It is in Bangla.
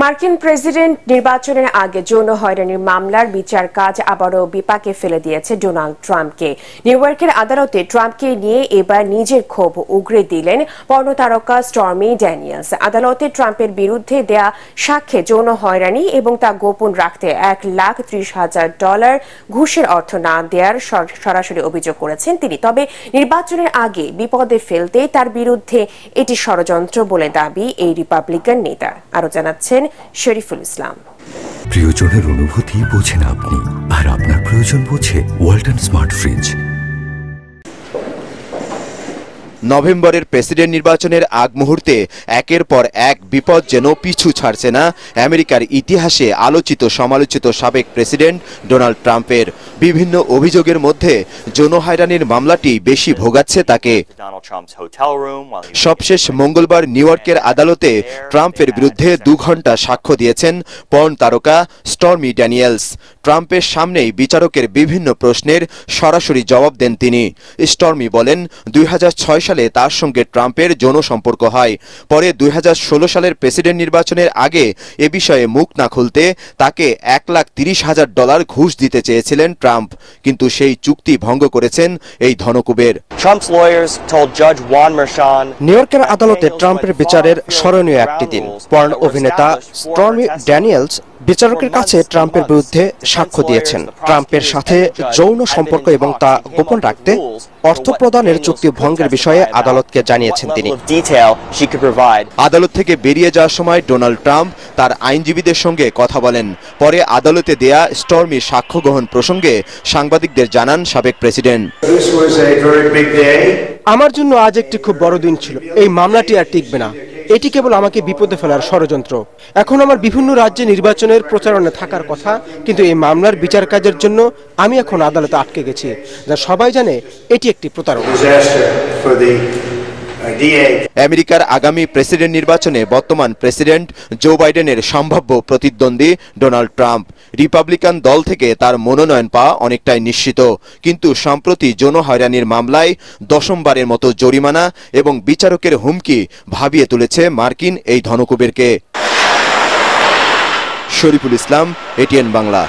মার্কিন প্রেসিডেন্ট নির্বাচনের আগে যৌন হয়রানির মামলার বিচার কাজ আবারও বিপাকে ফেলে দিয়েছে ডোনাল্ড ট্রাম্পকে। নিউ ইয়র্কের আদালতে ট্রাম্পকে নিয়ে এবার নিজের ক্ষোভ উগরে দিলেন পর্নোতারকা স্টর্মি ড্যানিয়েলস। আদালতে ট্রাম্পের বিরুদ্ধে দেয়া সাক্ষ্যে যৌন হয়রানি এবং তা গোপন রাখতে $1,30,000 ঘুষের অর্থ না দেওয়ার সরাসরি অভিযোগ করেছেন তিনি। তবে নির্বাচনের আগে বিপদে ফেলতে তার বিরুদ্ধে এটি ষড়যন্ত্র বলে দাবি এই রিপাবলিকান নেতার। আরো জানাচ্ছেন শরীফুল ইসলাম। প্রিয়জনের অনুভূতি বোঝেন আপনি, আর আপনার প্রয়োজন বোঝে ওয়ালটন স্মার্ট ফ্রিজ। নভেম্বরের প্রেসিডেন্ট নির্বাচনের আগ মুহূর্তে একের পর এক বিপদ যেন পিছু ছাড়ছে না আমেরিকার ইতিহাসে আলোচিত সমালোচিত সাবেক প্রেসিডেন্ট ডোনাল্ড ট্রাম্পের। বিভিন্ন অভিযোগের মধ্যে যৌন হয়রানির মামলাটি বেশি ভোগাচ্ছে তাকে। সবশেষ মঙ্গলবার নিউ ইয়র্কের আদালতে ট্রাম্পের বিরুদ্ধে 2 ঘণ্টা সাক্ষ্য দিয়েছেন পর্ন তারকা স্টর্মি ড্যানিয়েলস। ট্রাম্পের সামনেই বিচারকের বিভিন্ন প্রশ্নের সরাসরি জবাব দেন তিনি। স্টর্মি বলেন 2006 সালে তার সঙ্গে ট্রাম্পের যৌন সম্পর্ক হয়। পরে 2016 সালের প্রেসিডেন্ট নির্বাচনের আগে এ বিষয়ে মুখ না খুলতে তাকে $1,30,000 ঘুষ দিতে চেয়েছিলেন ট্রাম্প, কিন্তু সেই চুক্তি ভঙ্গ করেছেন এই ধনকুবের। নিউ ইয়র্কের আদালতে ট্রাম্পের বিচারের স্মরণীয় একটি দিন। পর্ন অভিনেতা স্টর্মি ড্যানিয়েলস বিচারকের কাছে ট্রাম্পের বিরুদ্ধে সাক্ষ্য দিয়েছেন। ট্রাম্পের সাথে যৌন সম্পর্ক এবং তা গোপন রাখতে অর্থ প্রদানের চুক্তি ভঙ্গের বিষয়ে আদালতকে জানিয়েছেন তিনি। আদালত থেকে বেরিয়ে যাওয়ার সময় ডোনাল্ড ট্রাম্প তার আইনজীবীদের সঙ্গে কথা বলেন। পরে আদালতে দেয়া স্টর্মির সাক্ষ্য গ্রহণ প্রসঙ্গে সাংবাদিকদের জানান সাবেক প্রেসিডেন্ট, আমার জন্য আজ একটি খুব বড় দিন ছিল। এই মামলাটি আর টিকবে না। এটি কেবল আমাকে বিপদে ফেলার ষড়যন্ত্র। এখন আমার বিভিন্ন রাজ্যে নির্বাচনের প্রচারণে থাকার কথা, কিন্তু এই মামলার বিচার কাজের জন্য আমি এখন আদালতে আটকে গেছি, যা সবাই জানে এটি একটি প্রতারণা। আমেরিকার আগামী প্রেসিডেন্ট নির্বাচনে বর্তমান প্রেসিডেন্ট জো বাইডেনের সম্ভাব্য প্রতিদ্বন্দ্বী ডোনাল্ড ট্রাম্প। রিপাবলিকান দল থেকে তার মনোনয়ন পাওয়া অনেকটাই নিশ্চিত, কিন্তু সম্প্রতি যৌন হয়রানির মামলায় 10মবারের মতো জরিমানা এবং বিচারকের হুমকি ভাবিয়ে তুলেছে মার্কিন এই ধনকুবেরকে। শরীফুল ইসলাম, এটিএন বাংলা।